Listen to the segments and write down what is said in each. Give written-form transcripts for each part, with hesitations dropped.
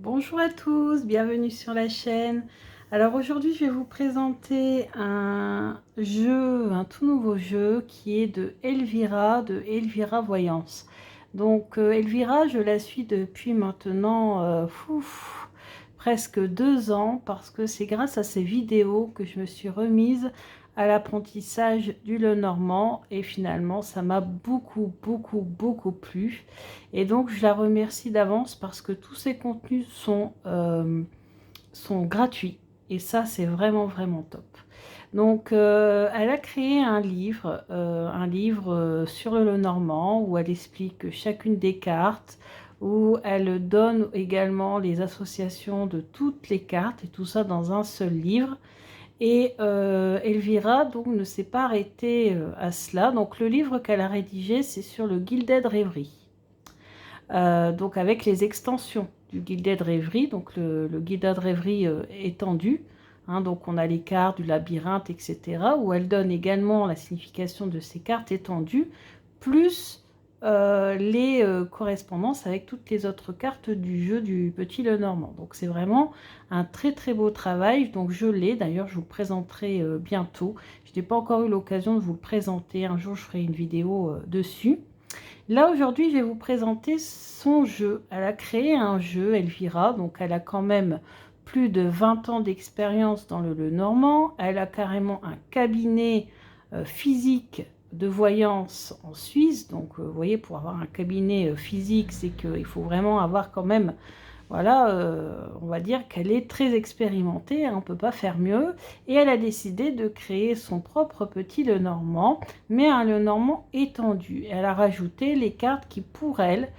Bonjour à tous, bienvenue sur la chaîne. Alors aujourd'hui je vais vous présenter un jeu, un tout nouveau jeu qui est de Elvira Voyance. Donc Elvira, je la suis depuis maintenant presque 2 ans parce que c'est grâce à ces vidéos que je me suis remise à l'apprentissage du Lenormand et finalement ça m'a beaucoup plu. Et donc, je la remercie d'avance parce que tous ces contenus sont gratuits. Et ça, c'est vraiment top. Donc, elle a créé un livre sur le Lenormand où elle explique chacune des cartes, où elle donne également les associations de toutes les cartes et tout ça dans un seul livre. Et Elvira donc ne s'est pas arrêtée à cela. Donc, le livre qu'elle a rédigé, c'est sur le Gilded Reverie. Donc avec les extensions du Gilded Reverie, donc le Gilded Reverie étendu. Donc on a les cartes du labyrinthe, etc. où elle donne également la signification de ces cartes étendues, plus les correspondances avec toutes les autres cartes du jeu du Petit Lenormand. Donc c'est vraiment un très beau travail. Donc je l'ai, d'ailleurs je vous le présenterai bientôt. Je n'ai pas encore eu l'occasion de vous le présenter. Un jour je ferai une vidéo dessus. Là, aujourd'hui, je vais vous présenter son jeu. Elle a créé un jeu, Elvira, donc elle a quand même plus de 20 ans d'expérience dans le Lenormand. Elle a carrément un cabinet physique de voyance en Suisse. Donc, vous voyez, pour avoir un cabinet physique, c'est qu'il faut vraiment avoir quand même... Voilà, on va dire qu'elle est très expérimentée, on ne peut pas faire mieux. Et elle a décidé de créer son propre petit Lenormand, mais un Lenormand étendu. Elle a rajouté les cartes qui, pour elle,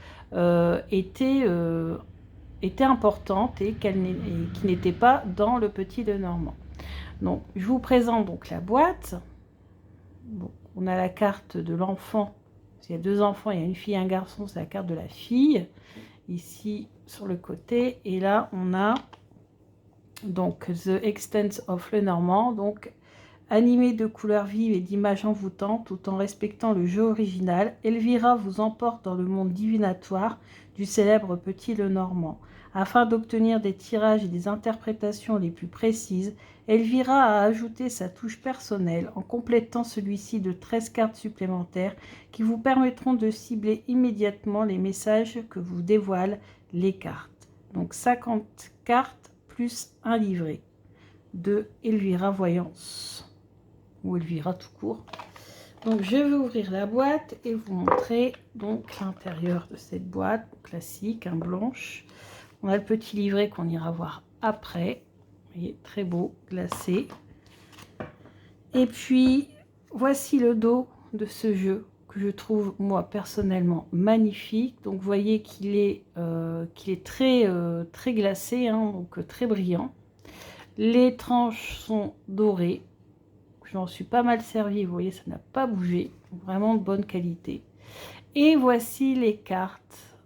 étaient importantes et qui n'étaient pas dans le petit Lenormand. Donc, je vous présente donc la boîte. Bon, on a la carte de l'enfant. Il y a 2 enfants, il y a une fille et un garçon, c'est la carte de la fille. Ici, sur le côté. Et là, on a donc The Extent of Lenormand, donc animé de couleurs vives et d'images envoûtantes tout en respectant le jeu original. Elvira vous emporte dans le monde divinatoire du célèbre Petit Lenormand. Afin d'obtenir des tirages et des interprétations les plus précises, Elvira a ajouté sa touche personnelle en complétant celui-ci de 13 cartes supplémentaires qui vous permettront de cibler immédiatement les messages que vous dévoilent les cartes. Donc 50 cartes plus un livret de Elvira Voyance ou Elvira tout court. Donc je vais ouvrir la boîte et vous montrer donc l'intérieur de cette boîte classique, blanche. On a le petit livret qu'on ira voir après. Vous voyez, très beau, glacé. Et puis voici le dos de ce jeu que je trouve moi personnellement magnifique. Donc vous voyez qu'il est très glacé, donc très brillant. Les tranches sont dorées. Je m'en suis pas mal servi, vous voyez, ça n'a pas bougé. Vraiment de bonne qualité. Et voici les cartes.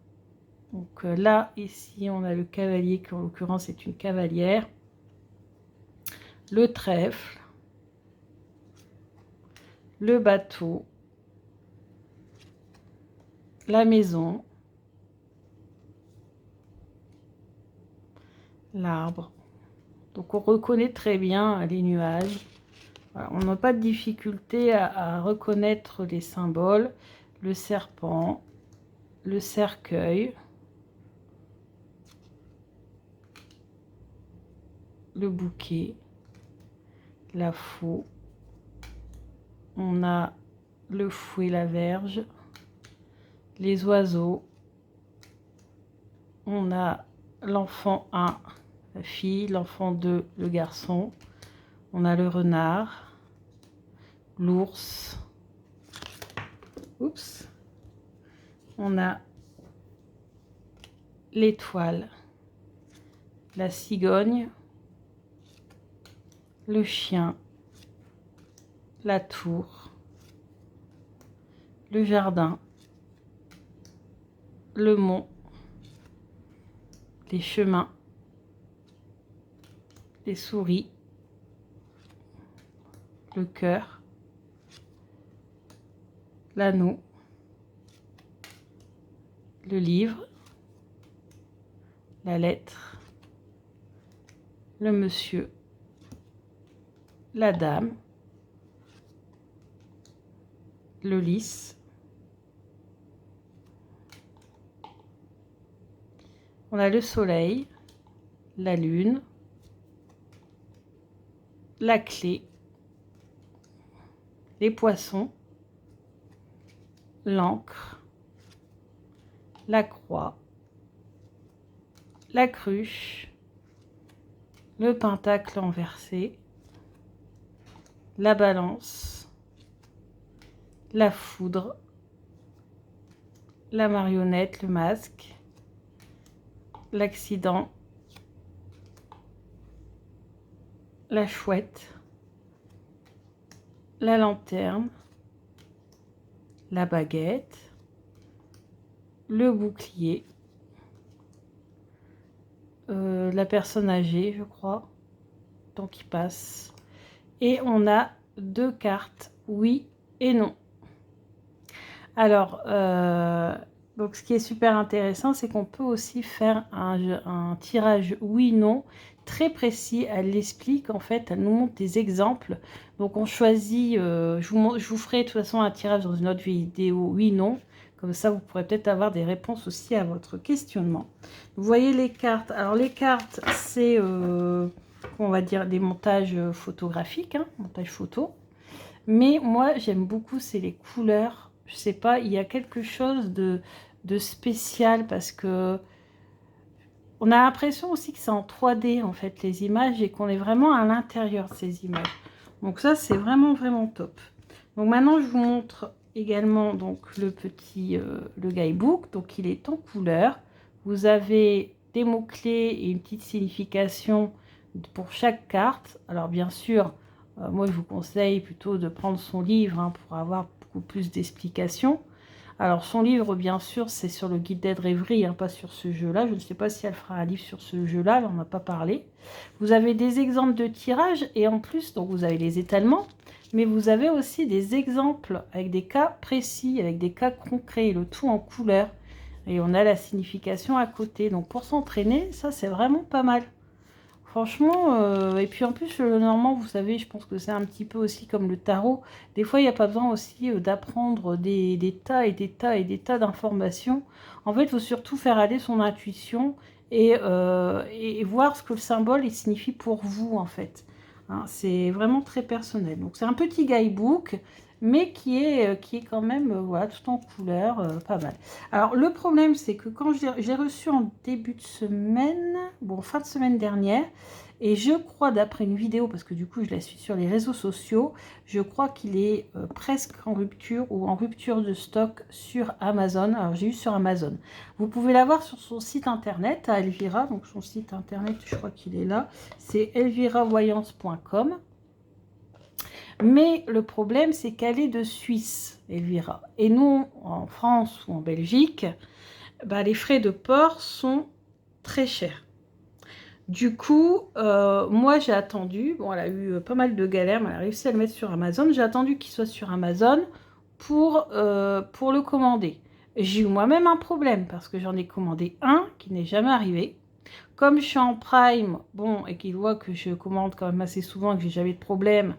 Donc là, ici, on a le cavalier, qui en l'occurrence est une cavalière. Le trèfle. Le bateau. La maison. L'arbre. Donc on reconnaît très bien les nuages. Voilà, on n'a pas de difficulté à reconnaître les symboles. Le serpent, le cercueil, le bouquet, la faux. On a le fouet, la verge, les oiseaux. On a l'enfant 1, la fille, l'enfant 2, le garçon. On a le renard, l'ours. Oups. On a l'étoile, la cigogne, le chien, la tour, le jardin, le mont, les chemins, les souris, le cœur, l'anneau, le livre, la lettre, le monsieur, la dame, le lys, on a le soleil, la lune, la clé, les poissons, l'encre, la croix, la cruche, le pentacle renversé, la balance, la foudre, la marionnette, le masque, l'accident, la chouette, la lanterne, la baguette, le bouclier, la personne âgée, je crois, temps qui passe. Et on a 2 cartes, oui et non. Alors, donc ce qui est super intéressant, c'est qu'on peut aussi faire un tirage oui-non très précis. Elle l'explique, en fait, elle nous montre des exemples. Donc on choisit, je vous ferai de toute façon un tirage dans une autre vidéo oui-non. Comme ça, vous pourrez peut-être avoir des réponses aussi à votre questionnement. Vous voyez les cartes. Alors les cartes, c'est, on va dire, des montages photographiques, hein, montage photo. Mais moi, j'aime beaucoup, c'est les couleurs. Je sais pas, il y a quelque chose de spécial parce que on a l'impression aussi que c'est en 3D, en fait, les images, et qu'on est vraiment à l'intérieur de ces images. Donc ça, c'est vraiment, vraiment top. Donc maintenant, je vous montre également donc le petit le guidebook. Donc il est en couleur. Vous avez des mots-clés et une petite signification pour chaque carte. Alors bien sûr, moi je vous conseille plutôt de prendre son livre, hein, pour avoir beaucoup plus d'explications. Alors son livre, bien sûr, c'est sur le guide d'aide rêverie, hein, pas sur ce jeu-là. Je ne sais pas si elle fera un livre sur ce jeu-là, elle n'en a pas parlé. Vous avez des exemples de tirage et en plus, donc vous avez les étalements, mais vous avez aussi des exemples avec des cas précis, avec des cas concrets, le tout en couleur. Et on a la signification à côté. Donc pour s'entraîner, ça c'est vraiment pas mal. Franchement, et puis en plus, le normand, vous savez, je pense que c'est un petit peu aussi comme le tarot. Des fois, il n'y a pas besoin aussi d'apprendre des tas et des tas et des tas d'informations. En fait, il faut surtout faire aller son intuition et voir ce que le symbole il signifie pour vous, en fait. Hein, c'est vraiment très personnel. Donc, c'est un petit guidebook, mais qui est quand même, voilà, tout en couleur, pas mal. Alors, le problème, c'est que quand j'ai reçu en début de semaine, bon, fin de semaine dernière, et je crois, d'après une vidéo, parce que du coup, je la suis sur les réseaux sociaux, je crois qu'il est presque en rupture ou en rupture de stock sur Amazon. Alors, j'ai eu sur Amazon. Vous pouvez l'avoir sur son site internet, à Elvira. Donc, son site internet, je crois qu'il est là. C'est elviravoyance.com. Mais le problème, c'est qu'elle est de Suisse, Elvira. Et nous, en France ou en Belgique, bah, les frais de port sont très chers. Du coup, moi, j'ai attendu. Bon, elle a eu pas mal de galères, mais elle a réussi à le mettre sur Amazon. J'ai attendu qu'il soit sur Amazon pour le commander. J'ai eu moi-même un problème parce que j'en ai commandé un qui n'est jamais arrivé. Comme je suis en Prime, bon, et qu'ils voient que je commande quand même assez souvent et que j'ai jamais de problème,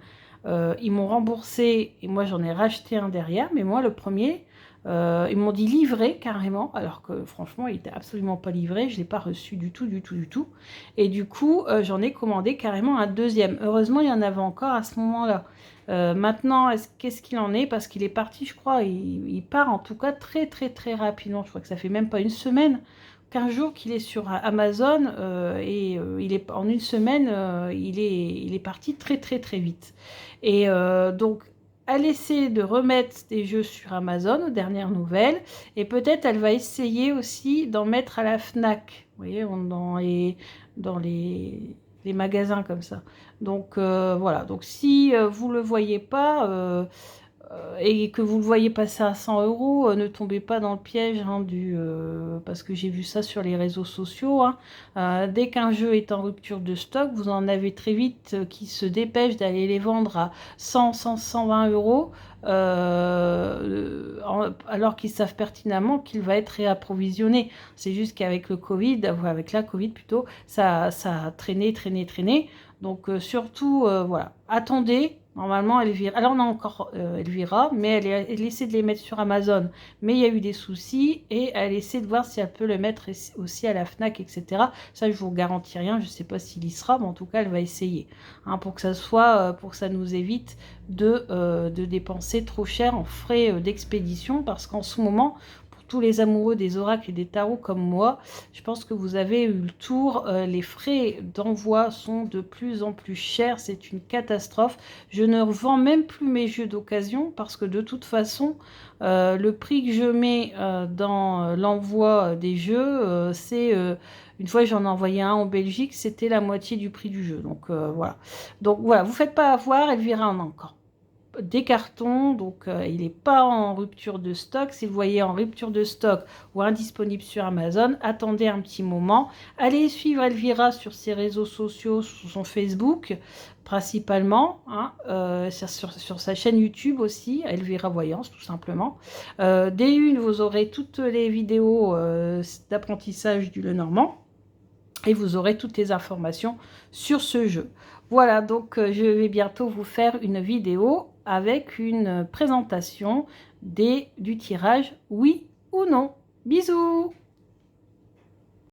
ils m'ont remboursé et moi j'en ai racheté un derrière. Mais moi, le premier, ils m'ont dit livré carrément, alors que franchement, il n'était absolument pas livré. Je ne l'ai pas reçu du tout, du tout, du tout. Et du coup, j'en ai commandé carrément un deuxième. Heureusement, il y en avait encore à ce moment-là. Maintenant, qu'est-ce qu'il en est? Parce qu'il est parti, je crois, il part en tout cas très, très, très rapidement. Je crois que ça fait même pas une semaine. 15 jours qu'il est sur Amazon il est en une semaine, il est parti très très très vite. Et donc, elle essaie de remettre des jeux sur Amazon aux dernières nouvelles et peut-être elle va essayer aussi d'en mettre à la Fnac, vous voyez, dans les magasins comme ça. Donc voilà, donc si vous le voyez pas, et que vous le voyez passer à 100 €, ne tombez pas dans le piège hein, parce que j'ai vu ça sur les réseaux sociaux. Hein. Dès qu'un jeu est en rupture de stock, vous en avez très vite qui se dépêchent d'aller les vendre à 100, 100, 120 €, alors qu'ils savent pertinemment qu'il va être réapprovisionné. C'est juste qu'avec le Covid, ou avec la Covid plutôt, ça a traîné, traîné, traîné. Donc surtout, voilà, attendez. Normalement, Elvira, alors on a encore Elvira, mais elle essaie de les mettre sur Amazon. Mais il y a eu des soucis et elle essaie de voir si elle peut le mettre aussi à la Fnac, etc. Ça, je vous garantis rien. Je ne sais pas s'il y sera, mais en tout cas, elle va essayer. Hein, pour que ça soit, pour que ça nous évite de dépenser trop cher en frais d'expédition. Parce qu'en ce moment, tous les amoureux des oracles et des tarots comme moi, je pense que vous avez eu le tour. Les frais d'envoi sont de plus en plus chers. C'est une catastrophe. Je ne revends même plus mes jeux d'occasion parce que de toute façon, le prix que je mets dans l'envoi des jeux, c'est... une fois, j'en ai envoyé un en Belgique, c'était la moitié du prix du jeu. Donc, voilà. Donc, voilà, vous ne faites pas avoir, Elvira en a encore des cartons, donc il n'est pas en rupture de stock. Si vous voyez en rupture de stock ou indisponible sur Amazon, attendez un petit moment. Allez suivre Elvira sur ses réseaux sociaux, sur son Facebook principalement, hein, sur sa chaîne YouTube aussi, Elvira Voyance tout simplement. Dès une, vous aurez toutes les vidéos d'apprentissage du Lenormand et vous aurez toutes les informations sur ce jeu. Voilà, donc je vais bientôt vous faire une vidéo avec une présentation du tirage oui ou non. Bisous!